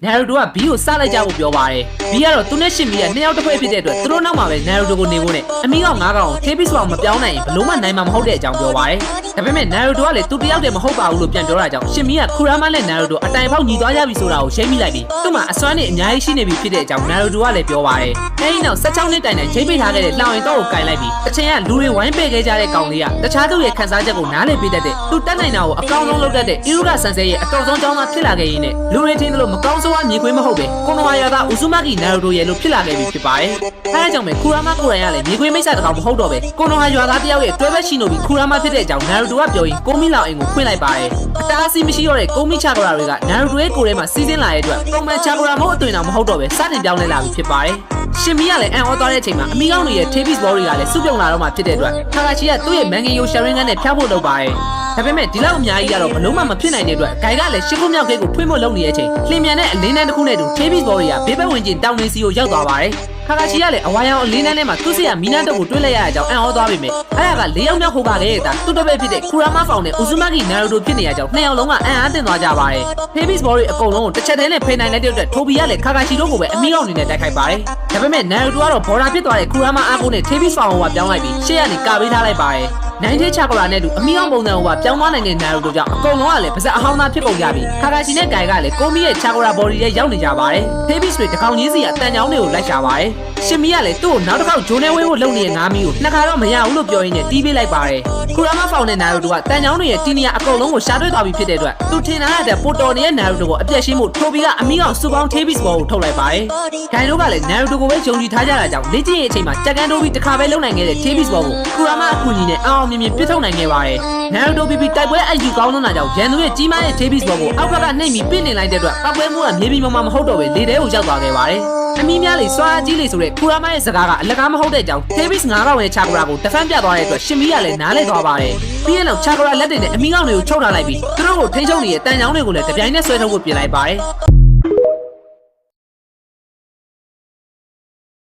နာရူတိုကဘီကိုစလိုက်ကြဖို့ပြောပါတယ်ဘီကတော့သူနဲ့ရှင်မီကနှစ်ယောက်တစ်ဖွဲ့ဖြစ်တဲ့အတွက်သူတို့နောက်မှာပဲနာရူတိုကိုနေဖို့နဲ့အမီကောင်9ကောင်ကို Tevis ဘောင်မပြောင်းနိုင်ရင်ဘလို့မှနိုင်မှာမဟုတ်တဲ့အကြောင်းပြောပါတယ်ဒါပေမဲ့နာရူတိုကလည်းသူတယောက်တည်းမဟုတ်ပါဘူးလို့ပြန်ပြောတာကြောင့်ရှင်မီကခူရာမနဲ့နာရူတိုအတိုင်ပေါက်ညီသွားကြပြီဆိုတာကိုရှင်းမိလိုက်ပြီးသူ့မှာအစွမ်းနဲ့အများကြီးရှိနေပြီဖြစ်တဲ့အကြောင်းနာရူတိုကလည်းပြောပါတယ်အဲဒီနောက်16နှစ်တိုင်ချိန်ပိတ်ထားခဲ့တဲ့လောင်ရင်တော့ကိုကင်လိုက်ပြီးအချိန်ကလူတွေဝိုင်းပယ်ခဲ့ကြတဲ့ကောင်လေးကတခြားသူရဲ့ခန်းစားချက်ကိုနားလည်ပေးတတ်တဲ့သူတတ်နိုင်တာကိုအကောင်းဆုံးလုပ်တတ်တဲ့ Iruka Sensei ရဲ့အတော်ဆုံးကြောင်းသားဖြစ်လာခဲ့ရင်းနဲ့လူတွေထင်တယ်လို့မကောင်းဆိုးဝါးမြေခွေးမဟုတ်ပဲကိုနိုဝါယာသား Uzumaki Naruto ရဲ့လို့ဖြစ်လာခဲ့ပြီဖြစ်ပါတယ်။အဲဒါကြောင့်ပဲခူရာမကိုရိုင်ကလည်းမြေခွေးမိတ်ဆက်တစ်ကောင်မဟုတ်တော့ပဲကိုနိုဟာရွာသားတယောက်ရဲ့တွဲဘက်ရှိနိုပြီးခူရာမဖြစ်တဲ့အကြောင်း Naruto ကပြောရင်ကိုမီလောင်အိမ်ကိုဖွင့်လိုက်ပါတယ်။အတားအဆီးမရှိတော့တဲ့ကိုမီချာကရာတွေက Naruto ရဲ့ကိုယ်ထဲမှာစီးဆင်းလာတဲ့အတွက်ပုံမှန်ချာကရာမဟုတ်အသွင်တော်မဟုတ်တော့ပဲစတင်ပြောင်းလဲလာပြီဖြစ်ပါတယ်။ရှင်မီကလည်းအန်အောသွားတဲ့အချိန်မှာအမီကောင်းတွေရဲ့ Tevis Ball တွေကလည်းစုပြုံလာတော့မှဖြစ်တဲ့အတွက်ခါကာချီကသူ့ရဲ့မန်ဂင်ယိုရှာရင်းကန်နဲ့ဖျောက်ဖို့လုပ်ပါတယ်။ဒါပေမဲ့ဒီလောက်အများကြီးကတော့ဘလုံးမှမဖြစ်နိုင်တဲ့အတွက်ဂိုင်ကလည်းရှစ်ခုမြောက်ခဲကိုထွေးဖို့လုပ်နေတဲ့အချိန်လင်းမြန်တဲ့အလင်းတန်းတစ်ခုနဲ့တူ Tevis Ball တွေကဘေးဘက်ဝင်ချင်းတောင်နေစီကိုရောက်သွားပါတယ်ခါကာချီကလည်းအဝါရောင်အလင်းတန်းထဲမှာသူ့စီကမီနာတုတ်ကိုတွေးလိုက်ရတဲ့အကြောင်းအံ့ဩသွားပေမဲ့အဲ့ဒါက၄ယောက်မြောက်ဟိုပါလေတာသူ့တပည့်ဖြစ်တဲ့ခူရာမဖောင်နဲ့ Uzumaki Naruto ဖြစ်နေရကြောင်းနှစ်ယောက်လုံးကအံ့အားသင့်သွားကြပါတယ် Tevis Ball တွေအကုန်လုံးကိုတစ်ချက်တည်းနဲ့ဖိနိုင်လိုက်တဲ့အတွက်ထိုဘီကလည်းခါကာချီတို့ကိုပဲအမီးကောင်နေနဲ့တိုက်ခိုက်ပါတယ်ဒါပေမဲ့ Naruto ကတော့ဘော်ဒါဖြစ်သွားတဲ့ခူရာမအားကိုနဲ့ Tevis ဖောင်ကိုပြောင်းလိုက်ပြီးရှေ့ကနေကာပေးထားလိုက်ပါတယ်နိုင်တဲ့ချာကလာနဲ့တူအမီအောင်ပုံစံကိုပြောင်းသွားနိုင်တဲ့နာရူတိုကြောင့်အကုန်လုံးကလည်းပါဇက်အဟောင်းသားဖြစ်ကုန်ကြပြီခါကာချီနဲ့ဂိုင်ကလည်းကိုမီရဲ့ချာကလာဘော်ဒီရဲ့ရောက်နေကြပါတယ်ဖေးဘစ်တွေတကောင်ချင်းစီကတန်ချောင်းတွေကိုလိုက်ရှာပါတယ်ရှင်မီကလည်းသူ့ကိုနောက်တစ်ခေါက်ဂျိုးနေဝဲဖို့လုပ်နေတဲ့ငါးမီကိုနှစ်ခါတော့မရဘူးလို့ပြောရင်းနဲ့တီးပေးလိုက်ပါတယ်ခူရာမဖောင်တဲ့နာရူတိုကတန်ချောင်းတွေရဲ့တီနီယာအကုန်လုံးကိုရှာတွေ့သွားပြီဖြစ်တဲ့အတွက်သူထင်ထားတဲ့ပိုတော်နေတဲ့နာရူတိုကိုအပြက်ရှင်းဖို့ထိုဘီကအမီကောင်စူပေါင်းထေးဘစ်ဘော်ကိုထုတ်လိုက်ပါတယ်ဂိုင်တို့ကလည်းနာရူတိုကိုပဲယုံကြည်ထားကြတာကြောင့်လေ့ကျင့်ရေးအချိန်မှာကြက်ကန်တိုးပြီးတစ်ခါပဲလုံနိုင်ခဲ့တဲ့ထေးဘစ်ဘော်ကိုခူရာမအကူကြီးနဲ့အောင်မြင်မြင်ပြစ်ထုတ်နိုင်ခဲ့ပါတယ်နာရူတိုဘီဘီတိုက်ပွဲအယူကောင်းလွန်းတာကြောင့်ရန်သူရဲ့ကြီးမားတဲ့ Tevis Ball ကိုအောက်ကနှိပ်ပြီးပင့်နေလိုက်တဲ့အတွက်ပောက်ပွဲမှုကမြေပြင်ပေါ်မှာမဟုတ်တော့ပဲလေထဲကိုရောက်သွားခဲ့ပါတယ်အမီးများလေးစွာကြီးလေးဆိုတဲ့ခူရာမရဲ့စကားကအလကားမဟုတ်တဲ့အကြောင်း Tevis 9ကောင်ရဲ့ချာကရာကိုတဖန်ပြသွားတဲ့အတွက်ရှင်မီကလည်းနားလဲသွားပါတယ်ပြီးရင်တော့ချာကရာလက်တွေနဲ့အမီးကောင်တွေကိုချုပ်ထားလိုက်ပြီးသူတို့ကိုထိန်းချုပ်နေတဲ့တန်ချောင်းတွေကိုလည်းတပြိုင်နက်ဆွဲထုတ်ဖို့ပြင်လိုက်ပါတယ်